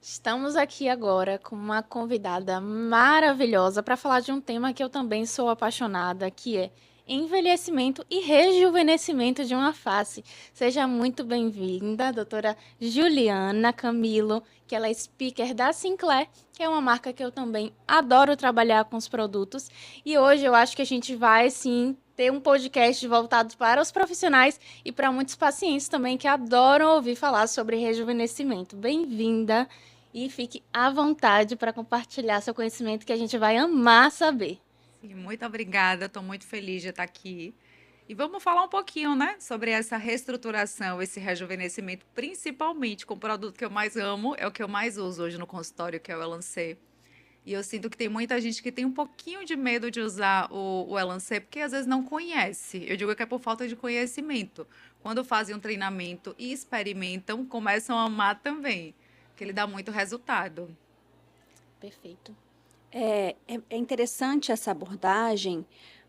Estamos aqui agora com uma convidada maravilhosa para falar de um tema que eu também sou apaixonada, que é envelhecimento e rejuvenescimento de uma face. Seja muito bem-vinda, doutora Juliana Camilo, que ela é speaker da Sinclair, que é uma marca que eu também adoro trabalhar com os produtos. E hoje eu acho que a gente vai, sim, ter um podcast voltado para os profissionais e para muitos pacientes também que adoram ouvir falar sobre rejuvenescimento. Bem-vinda! E fique à vontade para compartilhar seu conhecimento que a gente vai amar saber. Sim, muito obrigada, estou muito feliz de estar aqui. E vamos falar um pouquinho, né, sobre essa reestruturação, esse rejuvenescimento, principalmente com o produto que eu mais amo, é o que eu mais uso hoje no consultório, que é o Elancê. E eu sinto que tem muita gente que tem um pouquinho de medo de usar o Elancê, porque às vezes não conhece. Eu digo que é por falta de conhecimento. Quando fazem um treinamento e experimentam, começam a amar também, que ele dá muito resultado. Perfeito. É interessante essa abordagem,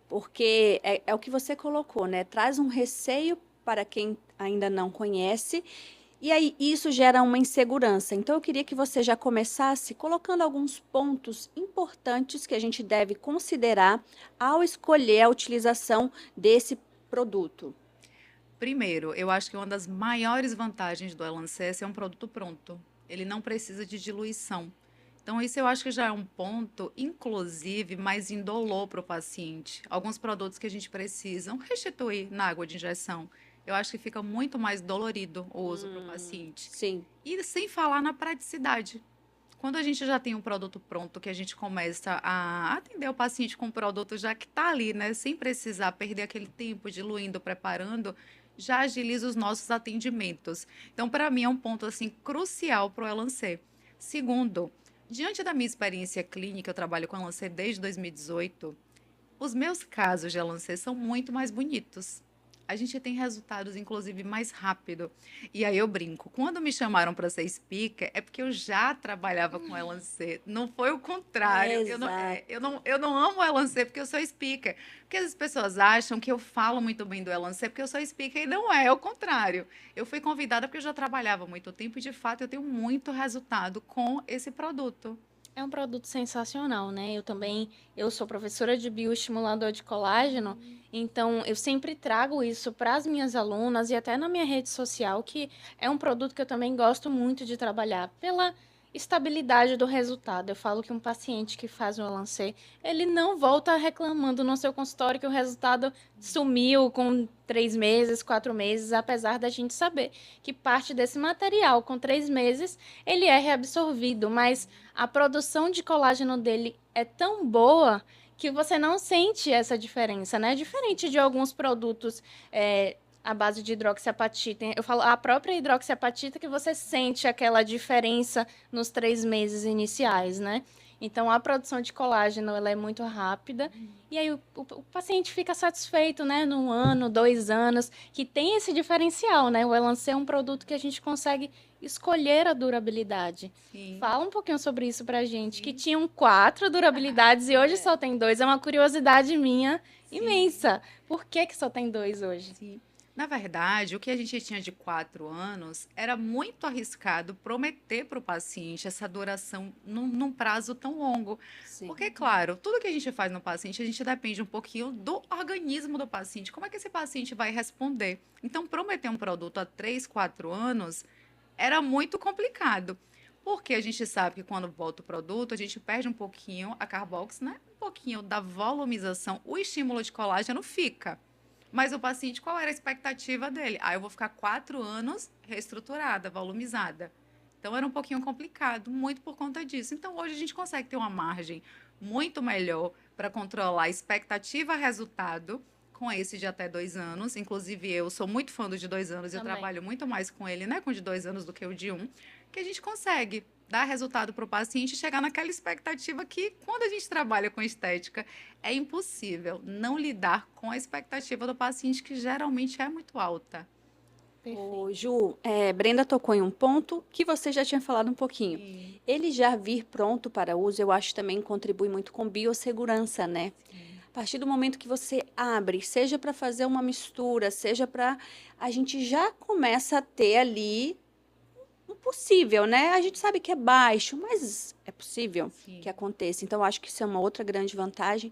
porque é o que você colocou, né? Traz um receio para quem ainda não conhece, e aí isso gera uma insegurança. Então, eu queria que você já começasse colocando alguns pontos importantes que a gente deve considerar ao escolher a utilização desse produto. Primeiro, eu acho que uma das maiores vantagens do Elancê é ser um produto pronto. Ele não precisa de diluição. Então, isso eu acho que já é um ponto, inclusive, mais indolor para o paciente. Alguns produtos que a gente precisa restituir na água de injeção. Eu acho que fica muito mais dolorido o uso para o paciente. Sim. E sem falar na praticidade. Quando a gente já tem um produto pronto, que a gente começa a atender o paciente com o produto já que está ali, né? Sem precisar perder aquele tempo diluindo, preparando, já agiliza os nossos atendimentos. Então, para mim, é um ponto assim crucial para o Elancê. Segundo, diante da minha experiência clínica, eu trabalho com Elancê desde 2018, os meus casos de Elancê são muito mais bonitos. A gente tem resultados, inclusive, mais rápido. E aí eu brinco. Quando me chamaram para ser speaker, é porque eu já trabalhava com Elancê. Não foi o contrário. Exato. Eu não amo o Elancê porque eu sou speaker. Porque as pessoas acham que eu falo muito bem do Elancê porque eu sou speaker e não é o contrário. Eu fui convidada porque eu já trabalhava há muito tempo e, de fato, eu tenho muito resultado com esse produto. É um produto sensacional, né? Eu sou professora de bioestimulador de colágeno, então eu sempre trago isso para as minhas alunas e até na minha rede social, que é um produto que eu também gosto muito de trabalhar pela estabilidade do resultado. Eu falo que um paciente que faz um Lancet, ele não volta reclamando no seu consultório que o resultado sumiu com 3 meses, 4 meses, apesar da gente saber que parte desse material com 3 meses ele é reabsorvido, mas a produção de colágeno dele é tão boa que você não sente essa diferença, né? Diferente de alguns produtos à base de hidroxiapatita. Eu falo a própria hidroxiapatita que você sente aquela diferença nos 3 meses iniciais, né? Então, a produção de colágeno ela é muito rápida e aí o paciente fica satisfeito, né? Num ano, 2 anos, que tem esse diferencial, né? O Elancê é um produto que a gente consegue escolher a durabilidade. Sim, Fala um pouquinho sobre isso pra gente, que tinham 4 durabilidades e hoje só tem 2. É uma curiosidade minha sim. imensa. Por que que só tem 2 hoje? Sim. Na verdade, o que a gente tinha de 4 anos era muito arriscado prometer para o paciente essa duração num prazo tão longo. Sim. Porque, claro, tudo que a gente faz no paciente, a gente depende um pouquinho do organismo do paciente. Como é que esse paciente vai responder? Então, prometer um produto há 3, 4 anos era muito complicado. Porque a gente sabe que quando volta o produto, a gente perde um pouquinho a carbox, né? Um pouquinho da volumização, o estímulo de colágeno fica. Mas o paciente, qual era a expectativa dele? Ah, eu vou ficar 4 anos reestruturada, volumizada. Então era um pouquinho complicado, muito por conta disso. Então hoje a gente consegue ter uma margem muito melhor para controlar a expectativa-resultado com esse de até 2 anos. Inclusive, eu sou muito fã do de 2 anos e eu Também. trabalho muito mais com ele, né? Com o de 2 anos do que o de um, que a gente consegue dar resultado para o paciente e chegar naquela expectativa que, quando a gente trabalha com estética, é impossível não lidar com a expectativa do paciente, que geralmente é muito alta. Ô, Perfeito. Ju, Brenda tocou em um ponto que você já tinha falado um pouquinho. Sim, Ele já vir pronto para uso, eu acho que também contribui muito com biossegurança, né? sim. A partir do momento que você abre, seja para fazer uma mistura, seja para. A gente já começa a ter ali possível, né? A gente sabe que é baixo, mas é possível Sim. que aconteça. Então, eu acho que isso é uma outra grande vantagem.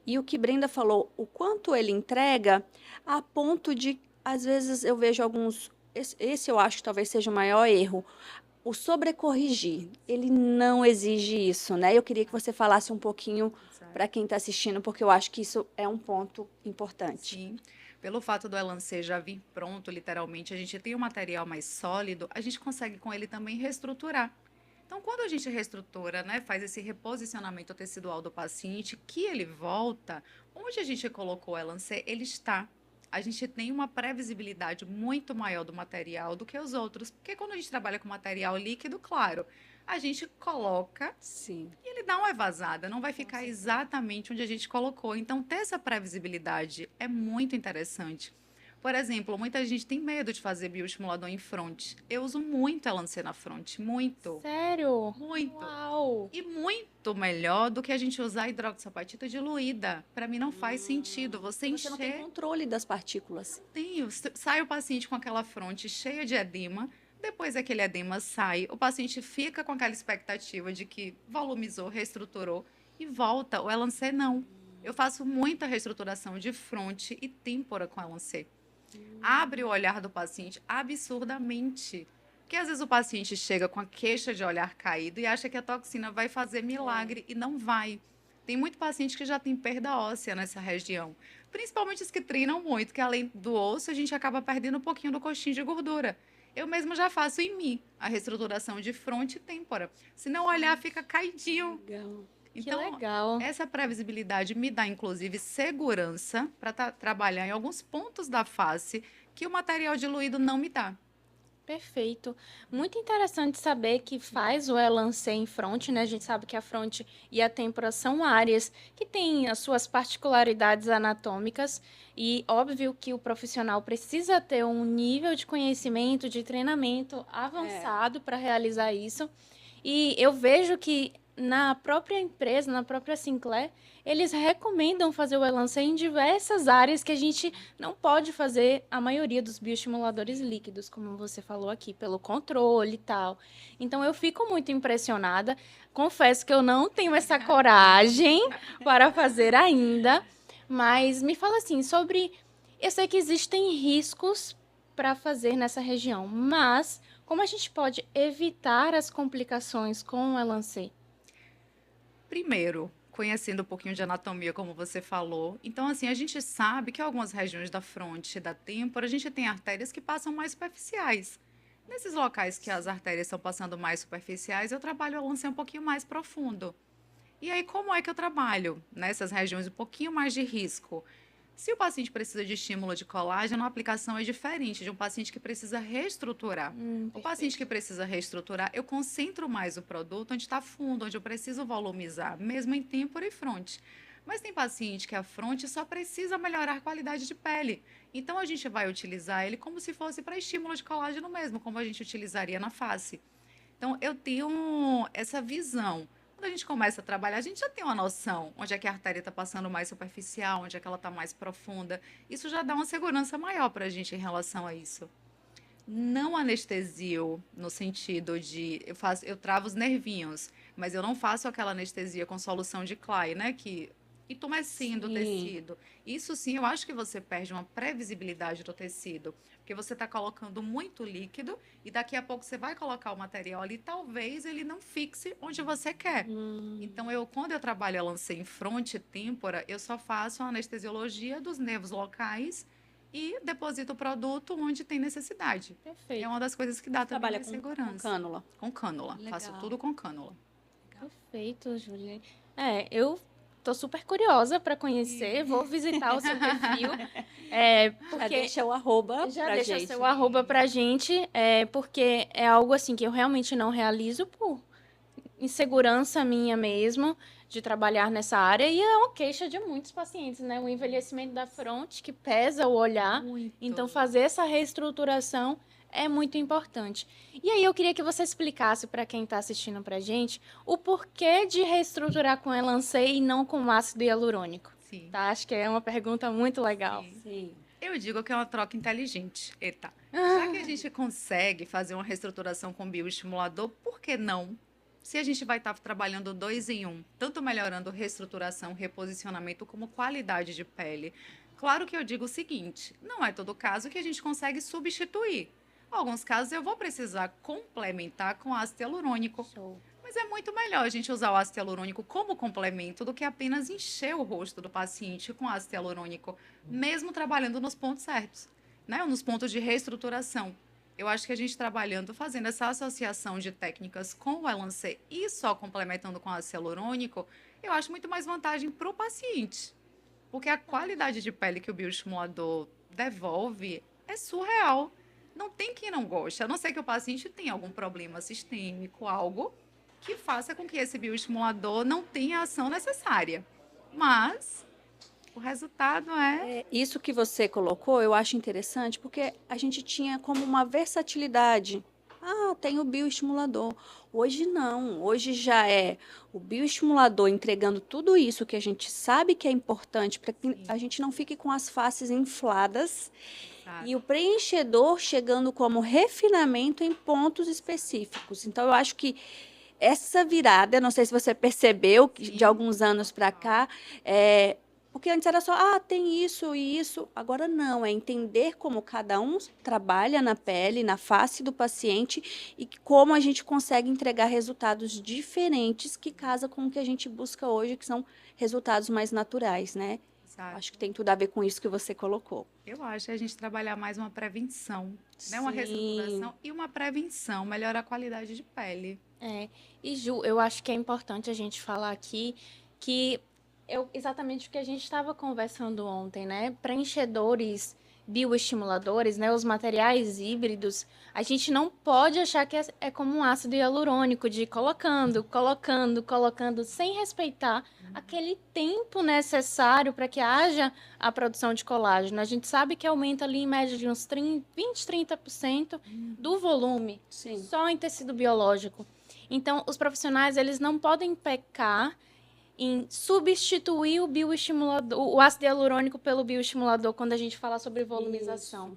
E o que Brenda falou, o quanto ele entrega, a ponto de, às vezes, eu vejo alguns. Esse eu acho que talvez seja o maior erro. O sobrecorrigir, ele não exige isso, né? Eu queria que você falasse um pouquinho para quem está assistindo, porque eu acho que isso é um ponto importante. Sim. Pelo fato do Elancê já vir pronto, literalmente, a gente tem um material mais sólido, a gente consegue com ele também reestruturar. Então, quando a gente reestrutura, né, faz esse reposicionamento tecidual do paciente, que ele volta, onde a gente colocou o Elancê, ele está. A gente tem uma previsibilidade muito maior do material do que os outros, porque quando a gente trabalha com material líquido, claro, a gente coloca Sim. e ele dá uma vazada, não vai ficar exatamente onde a gente colocou. Então, ter essa previsibilidade é muito interessante. Por exemplo, muita gente tem medo de fazer bioestimulador em fronte. Eu uso muito Elancê na fronte, muito, Sério? muito. Uau! E muito melhor do que a gente usar hidroxapatita diluída. Para mim não faz sentido. Você Você não tem encher, controle das partículas. sai o paciente com aquela fronte cheia de edema, depois aquele edema sai, o paciente fica com aquela expectativa de que volumizou, reestruturou e volta. O Elancê não. Eu faço muita reestruturação de fronte e têmpora com Elancê. Abre o olhar do paciente absurdamente. Porque às vezes o paciente chega com a queixa de olhar caído e acha que a toxina vai fazer milagre e não vai. Tem muito paciente que já tem perda óssea nessa região. Principalmente os que treinam muito, que além do osso, a gente acaba perdendo um pouquinho do coxinho de gordura. Eu mesmo já faço em mim a reestruturação de fronte e têmpora. Senão o olhar fica caidinho. Legal. Que Então, legal. essa previsibilidade me dá, inclusive, segurança para trabalhar em alguns pontos da face que o material diluído não me dá. Perfeito. Muito interessante saber que faz o Elancê em fronte, né? A gente sabe que a fronte e a têmpora são áreas que têm as suas particularidades anatômicas e óbvio que o profissional precisa ter um nível de conhecimento, de treinamento avançado para realizar isso. E eu vejo que na própria empresa, na própria Sinclair, eles recomendam fazer o Elancê em diversas áreas que a gente não pode fazer a maioria dos bioestimuladores líquidos, como você falou aqui, pelo controle e tal. Então eu fico muito impressionada. Confesso que eu não tenho essa coragem para fazer ainda, mas me fala assim sobre. Eu sei que existem riscos para fazer nessa região, mas como a gente pode evitar as complicações com o Elancê? Primeiro, conhecendo um pouquinho de anatomia, como você falou. Então, assim, a gente sabe que algumas regiões da fronte e da têmpora, a gente tem artérias que passam mais superficiais. Nesses locais que as artérias estão passando mais superficiais, eu trabalho o Elancê um pouquinho mais profundo. E aí, como é que eu trabalho nessas regiões um pouquinho mais de risco? Se o paciente precisa de estímulo de colágeno, a aplicação é diferente de um paciente que precisa reestruturar. O paciente que precisa reestruturar, eu concentro mais o produto onde está fundo, onde eu preciso volumizar, mesmo em têmpora e fronte. Mas tem paciente que a fronte só precisa melhorar a qualidade de pele. Então, a gente vai utilizar ele como se fosse para estímulo de colágeno mesmo, como a gente utilizaria na face. Então, eu tenho essa visão. Quando a gente começa a trabalhar, a gente já tem uma noção onde é que a artéria está passando mais superficial, onde é que ela está mais profunda. Isso já dá uma segurança maior para a gente em relação a isso. Não anestesio no sentido de eu travo os nervinhos, mas eu não faço aquela anestesia com solução de Clay, né? Que entumecendo o Sim. tecido. Isso sim, eu acho que você perde uma previsibilidade do tecido, porque você está colocando muito líquido e daqui a pouco você vai colocar o material ali, talvez ele não fixe onde você quer. Então, quando eu trabalho a Elancê em fronte e têmpora, eu só faço a anestesiologia dos nervos locais e deposito o produto onde tem necessidade. Perfeito. É uma das coisas que dá também Trabalha mais com segurança. cânula. Com cânula. Legal. Faço tudo com cânula. Perfeito, Júlia. Eu tô super curiosa para conhecer, vou visitar o seu perfil, Já porque deixa o arroba já pra deixa gente. seu arroba pra gente, porque é algo assim que eu realmente não realizo por insegurança minha mesmo de trabalhar nessa área e é uma queixa de muitos pacientes, né? O envelhecimento da fronte que pesa o olhar. Muito. Então, fazer essa reestruturação é muito importante. E aí, eu queria que você explicasse para quem está assistindo para a gente o porquê de reestruturar com Elancê e não com ácido hialurônico. Sim. Tá? Acho que é uma pergunta muito legal. Sim. Sim. Eu digo que é uma troca inteligente. Eita. Já que a gente consegue fazer uma reestruturação com bioestimulador, por que não? Se a gente vai estar trabalhando dois em um, tanto melhorando reestruturação, reposicionamento, como qualidade de pele. Claro que eu digo o seguinte: não é todo caso que a gente consegue substituir. Em alguns casos eu vou precisar complementar com ácido hialurônico. Show. Mas é muito melhor a gente usar o ácido hialurônico como complemento do que apenas encher o rosto do paciente com ácido hialurônico, mesmo trabalhando nos pontos certos, né? Nos pontos de reestruturação. Eu acho que a gente trabalhando, fazendo essa associação de técnicas com o Elancê e só complementando com ácido hialurônico, eu acho muito mais vantagem para o paciente. Porque a qualidade de pele que o bioestimulador devolve é surreal. Não tem quem não goste, a não ser que o paciente tenha algum problema sistêmico, algo que faça com que esse bioestimulador não tenha a ação necessária. Mas o resultado é. Isso que você colocou, eu acho interessante, porque a gente tinha como uma versatilidade. Ah, tem o bioestimulador. Hoje não, hoje já é o bioestimulador entregando tudo isso que a gente sabe que é importante para que Sim. a gente não fique com as faces infladas Sabe? e o preenchedor chegando como refinamento em pontos específicos. Então, eu acho que essa virada, não sei se você percebeu, que de Sim. alguns anos para cá, porque antes era só, tem isso e isso. Agora não, é entender como cada um trabalha na pele, na face do paciente e como a gente consegue entregar resultados diferentes que casa com o que a gente busca hoje, que são resultados mais naturais, né? Sabe? Acho que tem tudo a ver com isso que você colocou. Eu acho que a gente trabalhar mais uma prevenção, né? Uma Sim. reestruturação e uma prevenção, melhorar a qualidade de pele. E Ju, eu acho que é importante a gente falar aqui que exatamente o que a gente estava conversando ontem, né? Preenchedores, bioestimuladores, né? Os materiais híbridos, a gente não pode achar que é como um ácido hialurônico de ir colocando, colocando, colocando, sem respeitar aquele tempo necessário para que haja a produção de colágeno. A gente sabe que aumenta ali em média de uns 20, 30% do volume, Sim. só em tecido biológico. Então, os profissionais, eles não podem pecar em substituir o bioestimulador, o ácido hialurônico pelo bioestimulador quando a gente fala sobre volumização.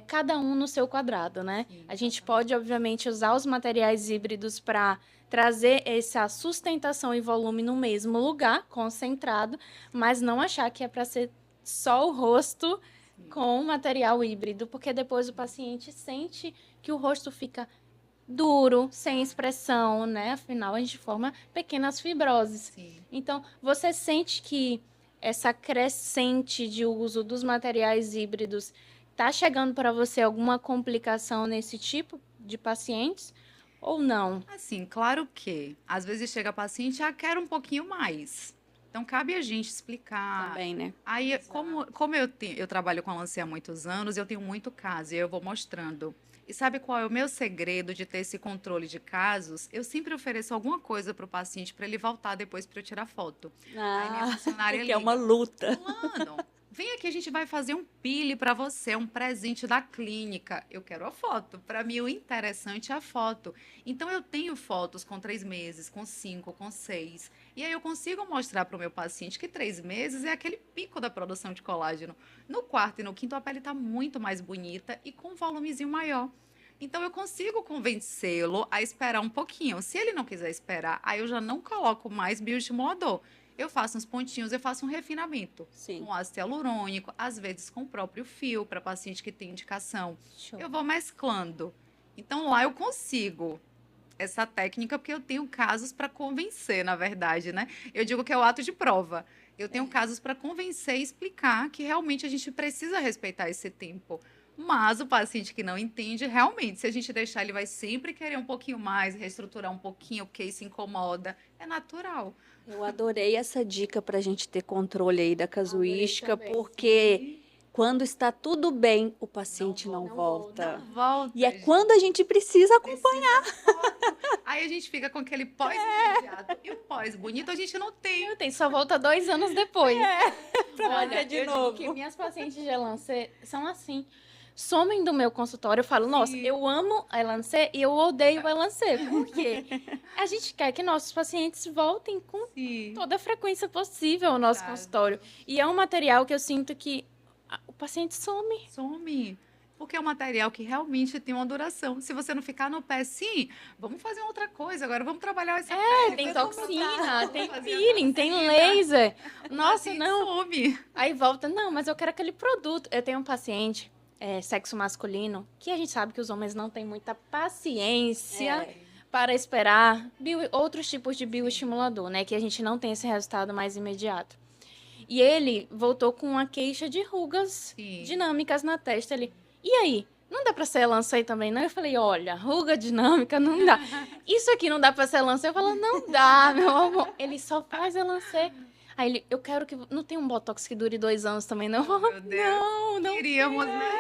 Cada um no seu quadrado, né? Sim, A gente exatamente. pode, obviamente, usar os materiais híbridos para trazer essa sustentação e volume no mesmo lugar, concentrado, mas não achar que é para ser só o rosto com material híbrido, porque depois o paciente sente que o rosto fica duro, sem expressão, né? Afinal, a gente forma pequenas fibroses. Sim. Então, você sente que essa crescente de uso dos materiais híbridos tá chegando para você alguma complicação nesse tipo de pacientes ou não? Assim, claro que às vezes chega paciente, quer um pouquinho mais. Então, cabe a gente explicar. Também, né? Aí, como eu trabalho com a Lancê há muitos anos, eu tenho muito caso e eu vou mostrando. E sabe qual é o meu segredo de ter esse controle de casos? Eu sempre ofereço alguma coisa para o paciente para ele voltar depois para eu tirar foto. Aí minha funcionária porque é uma liga, luta. Fulano, vem aqui, a gente vai fazer um pile para você, um presente da clínica. Eu quero a foto. Para mim, o interessante é a foto. Então, eu tenho fotos com 3 meses, com 5, com 6. E aí eu consigo mostrar para o meu paciente que 3 meses é aquele pico da produção de colágeno. No quarto e no quinto, a pele está muito mais bonita e com um volumezinho maior. Então, eu consigo convencê-lo a esperar um pouquinho. Se ele não quiser esperar, aí eu já não coloco mais bioestimulador. Eu faço uns pontinhos, eu faço um refinamento Sim. com ácido hialurônico, às vezes com o próprio fio, para paciente que tem indicação. Show. Eu vou mesclando. Então, lá eu consigo essa técnica, porque eu tenho casos para convencer, na verdade, né? Eu digo que é o ato de prova. Eu tenho casos para convencer e explicar que realmente a gente precisa respeitar esse tempo. Mas o paciente que não entende, realmente, se a gente deixar, ele vai sempre querer um pouquinho mais, reestruturar um pouquinho, porque isso incomoda. É natural. Eu adorei essa dica para a gente ter controle aí da casuística, também, porque quando está tudo bem, o paciente não Não volta. Não volta. E é gente. quando a gente precisa acompanhar. Precisa foto. Aí a gente fica com aquele pós imediato. E o pós bonito a gente não tem. Eu tenho, só volta 2 anos depois. Pra Olha, marcar de eu novo. digo que minhas pacientes de Elancê são assim. Somem do meu consultório, eu falo, nossa, Sim. eu amo a Elancê e eu odeio a Elancê. Por quê? A gente quer que nossos pacientes voltem com Sim. toda a frequência possível ao nosso Verdade. consultório. E é um material que eu sinto que paciente some. Some. Porque é um material que realmente tem uma duração. Se você não ficar no pé, sim, vamos fazer outra coisa. Agora vamos trabalhar essa pele. Tem Vamos toxina, tem fazer a peeling, tem toxina. laser. O Nossa, paciente não. some. Aí volta, não, mas eu quero aquele produto. Eu tenho um paciente, sexo masculino, que a gente sabe que os homens não têm muita paciência É. para esperar outros tipos de bioestimulador, né? Que a gente não tem esse resultado mais imediato. E ele voltou com uma queixa de rugas Sim. dinâmicas na testa. Ele, e aí? Não dá pra ser Elancei também, não? Eu falei, olha, ruga dinâmica não dá. Isso aqui não dá pra ser Elancei? Eu falei, não dá, meu amor. Ele só faz Elancei. Aí ele, eu quero que... Não tem um Botox que dure 2 anos também, não? Oh, meu Deus. Não Queríamos, né?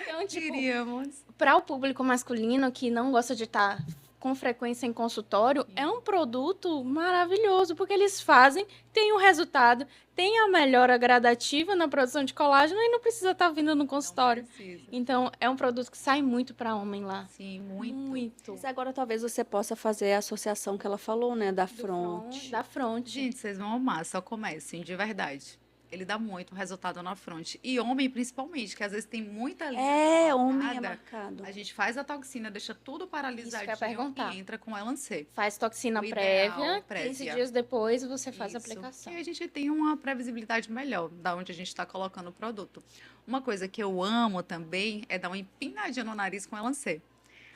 Então, tipo, Queríamos. para o público masculino que não gosta de estar com frequência em consultório, é um produto maravilhoso, porque eles fazem, tem o resultado, tem a melhora gradativa na produção de colágeno e não precisa estar vindo no consultório. Não precisa. Então, é um produto que sai muito para homem lá. Sim, muito. Muito. Mas agora talvez você possa fazer a associação que ela falou, né? Da Do fronte. Da fronte. Gente, vocês vão amar, só comecem, de verdade. Ele dá muito resultado na fronte. E homem, principalmente, que às vezes tem muita linha Homem é marcada. marcado. A gente faz a toxina, deixa tudo Isso que eu paralisadinho ia perguntar. e entra com Elancê. Faz toxina O ideal, prévia, 15 prévia. dias depois você faz a Isso. aplicação. E a gente tem uma previsibilidade melhor da onde a gente está colocando o produto. Uma coisa que eu amo também é dar uma empinadinha no nariz com Elancê.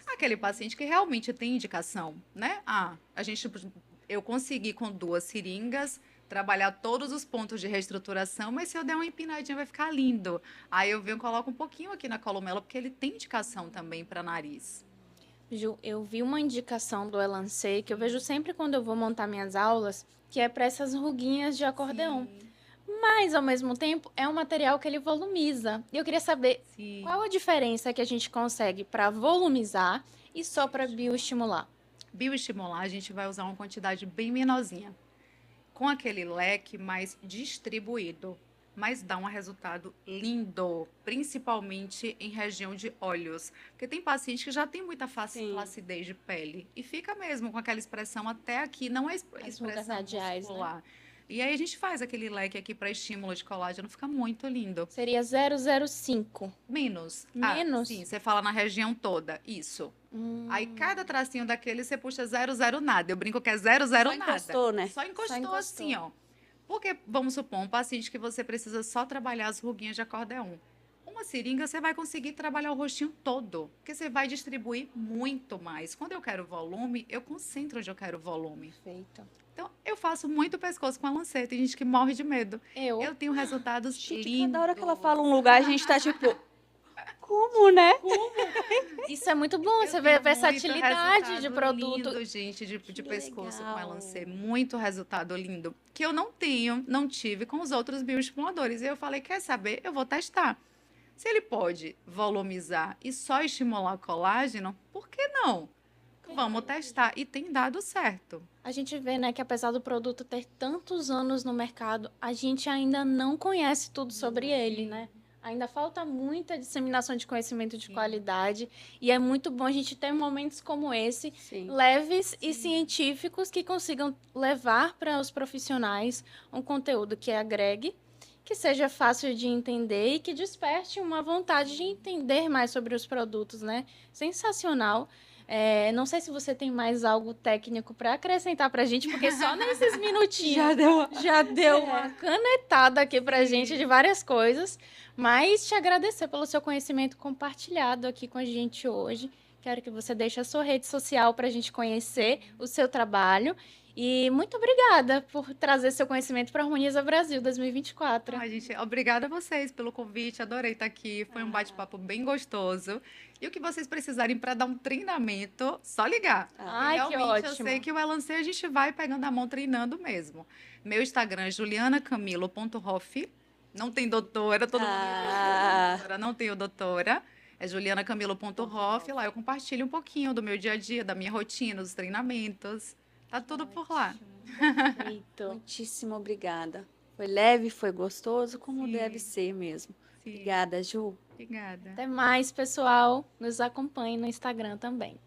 Aquele paciente que realmente tem indicação, né? Eu consegui com 2 seringas trabalhar todos os pontos de reestruturação, mas se eu der uma empinadinha vai ficar lindo. Aí eu venho e coloco um pouquinho aqui na columela, porque ele tem indicação também para nariz. Ju, eu vi uma indicação do Elancei, que eu vejo sempre quando eu vou montar minhas aulas, que é para essas ruguinhas de acordeão. Sim, Mas, ao mesmo tempo, é um material que ele volumiza. E eu queria saber sim. qual a diferença que a gente consegue para volumizar e só para bioestimular. Bioestimular, a gente vai usar uma quantidade bem menorzinha. Com aquele leque mais distribuído, mas dá um resultado lindo, principalmente em região de olhos. Porque tem paciente que já tem muita Sim. flacidez de pele e fica mesmo com aquela expressão até aqui, não é rugas expressão radiais, né? muscular. E aí a gente faz aquele leque aqui para estímulo de colágeno, fica muito lindo. Seria 005. Menos. Menos? Sim, você fala na região toda, isso. Aí cada tracinho daquele você puxa 00 nada. Eu brinco que é 00 Só nada. encostou, né? Só encostou, Só encostou. assim, ó. Porque, vamos supor, um paciente que você precisa só trabalhar as ruguinhas de acordeon. Uma seringa, você vai conseguir trabalhar o rostinho todo, porque você vai distribuir muito mais. Quando eu quero volume, eu concentro onde eu quero volume. Perfeito. Então, eu faço muito pescoço com a lanceta. Tem gente que morre de medo. Eu Eu tenho resultados Gente, lindos. cada hora que ela fala um lugar, a gente tá tipo, como, né? Isso é muito bom, Eu você vê a tenho versatilidade muito de resultado produto. lindo, gente, de Que pescoço com legal. Elancê. Muito resultado lindo. Que eu não tive com os outros bioestimuladores. E eu falei, quer saber? Eu vou testar. Se ele pode volumizar e só estimular o colágeno, por que não? Vamos testar. E tem dado certo. A gente vê, né, que apesar do produto ter tantos anos no mercado, a gente ainda não conhece tudo sobre ele, né? Ainda falta muita disseminação de conhecimento de Sim. qualidade e é muito bom a gente ter momentos como esse, Sim. leves e científicos, que consigam levar para os profissionais um conteúdo que agregue, que seja fácil de entender e que desperte uma vontade de entender mais sobre os produtos, né? Sensacional. Não sei se você tem mais algo técnico para acrescentar para a gente, porque só nesses minutinhos já deu uma canetada aqui pra gente de várias coisas, mas te agradecer pelo seu conhecimento compartilhado aqui com a gente hoje. Quero que você deixe a sua rede social para a gente conhecer o seu trabalho. E muito obrigada por trazer seu conhecimento para a Harmoniza Brasil 2024. Ai, gente, obrigada a vocês pelo convite. Adorei estar aqui. Foi um bate-papo bem gostoso. E o que vocês precisarem para dar um treinamento, só ligar. Ai, que Realmente, eu ótimo. sei que o Elancê a gente vai pegando a mão treinando mesmo. Meu Instagram é julianacamilo.hoff. Não tem doutora, todo mundo Ah. doutora, não tenho doutora. É julianacamilo.hoff. Lá eu compartilho um pouquinho do meu dia a dia, da minha rotina, dos treinamentos. Tá tudo por lá. Perfeito. Muitíssimo obrigada. Foi leve, foi gostoso, como Sim. deve ser mesmo. Sim, Obrigada, Ju. obrigada. Até mais, pessoal. Nos acompanhe no Instagram também.